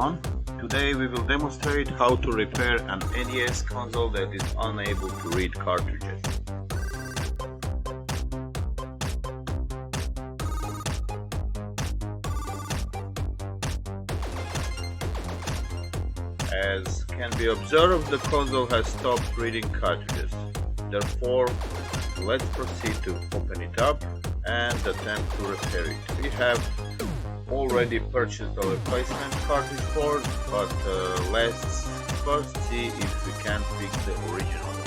everyone. Today we will demonstrate how to repair an NES console that is unable to read cartridges. As can be observed, the console has stopped reading cartridges. Therefore, let's proceed to open it up and attempt to repair it. We have already purchased a replacement cartridge board, but let's first see if we can fix the original one.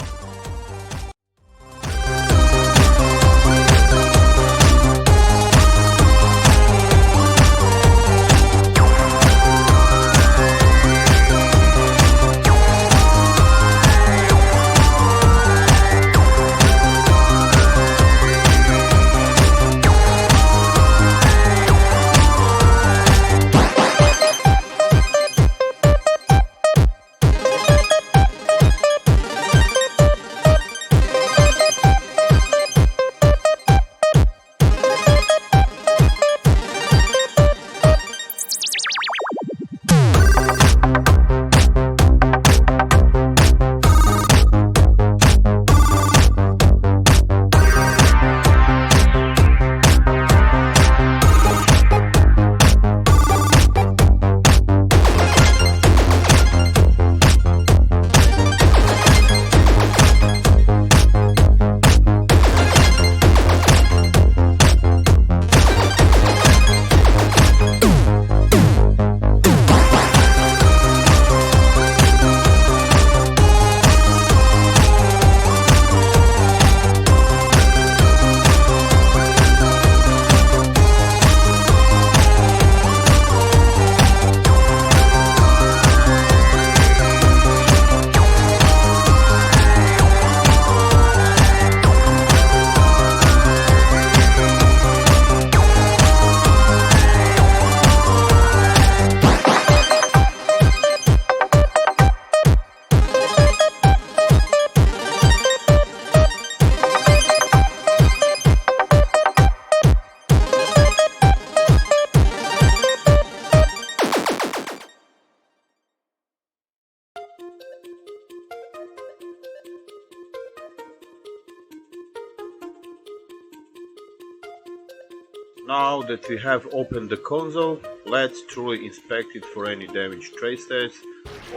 Now that we have opened the console, let's truly inspect it for any damaged traces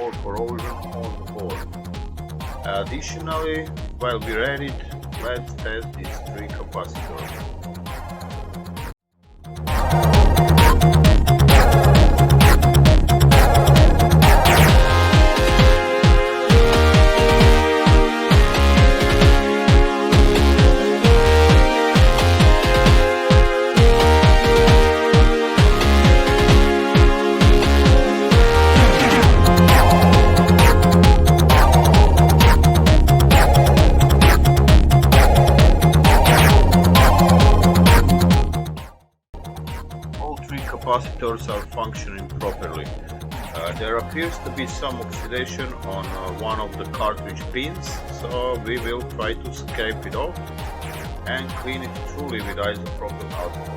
or corrosion on the board. Additionally, while we're at it, let's test these three capacitors. Capacitors are functioning properly. There appears to be some oxidation on one of the cartridge pins, so we will try to scrape it off and clean it truly with isopropyl alcohol.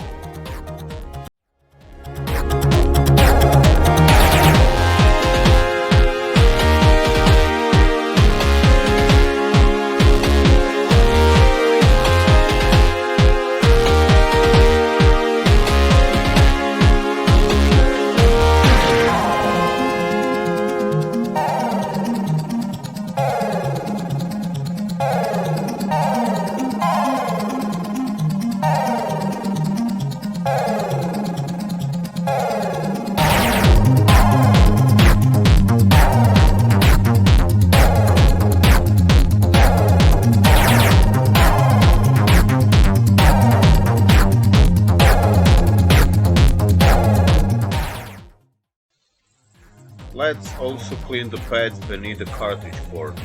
Let's also clean the pads beneath the cartridge board.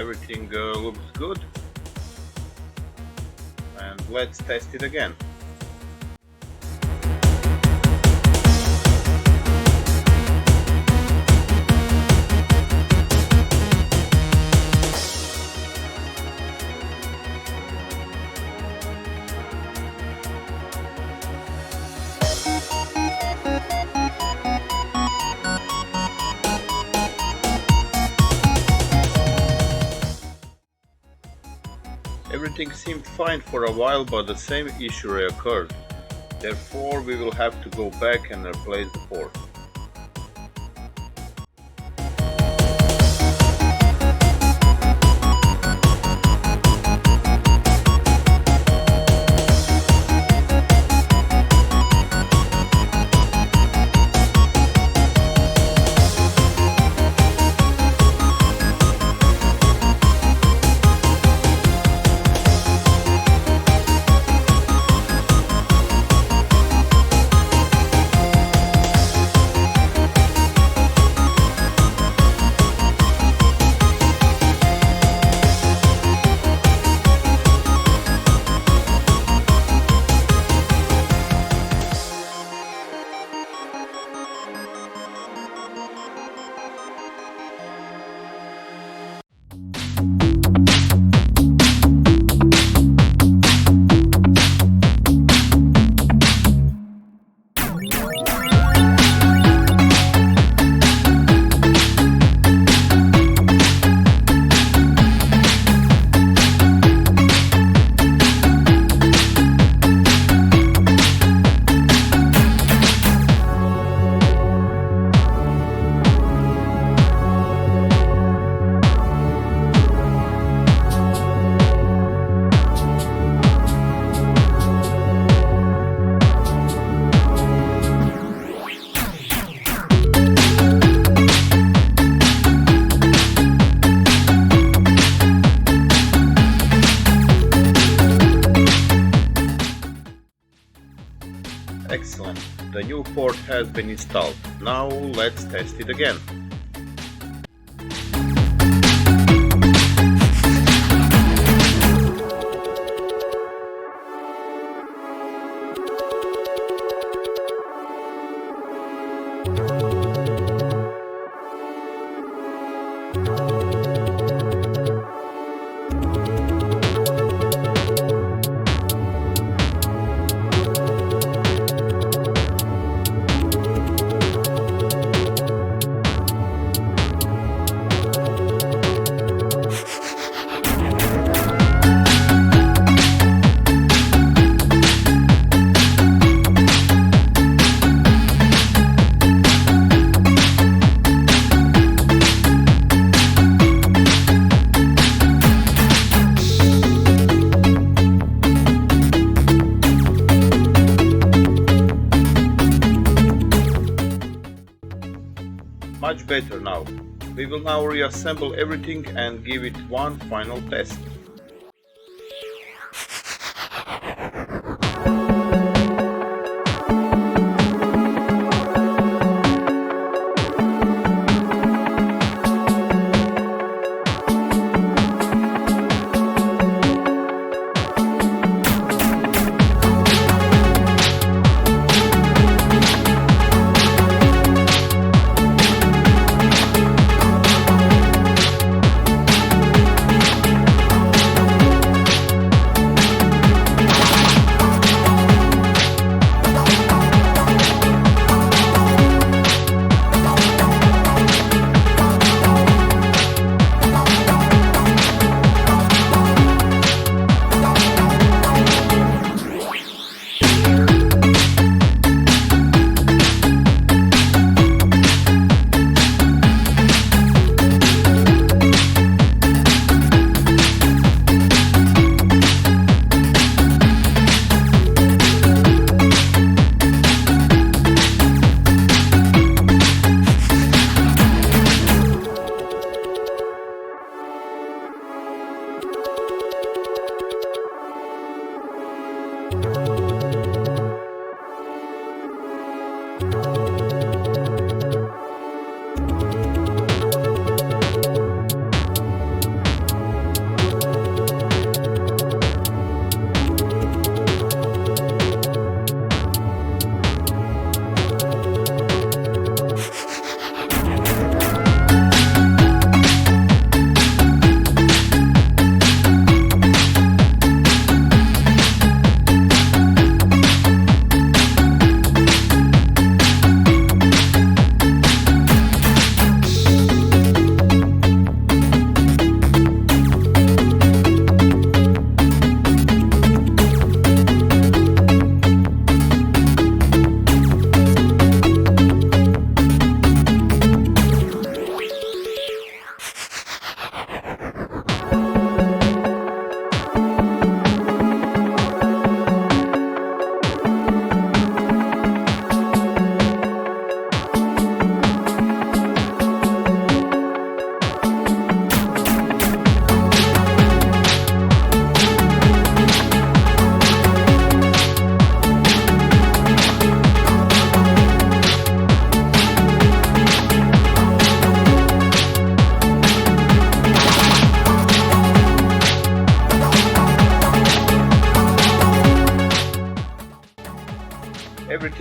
everything looks good, and let's test it again. Everything seemed fine for a while, but the same issue reoccurred. Therefore, we will have to go back and replace the port. Excellent, the new port has been installed. Now let's test it again. Much better now. We will now reassemble everything and give it one final test.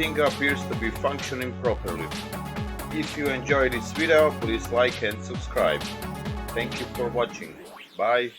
everything appears to be functioning properly. If you enjoyed this video, please like and subscribe. Thank you for watching. Bye.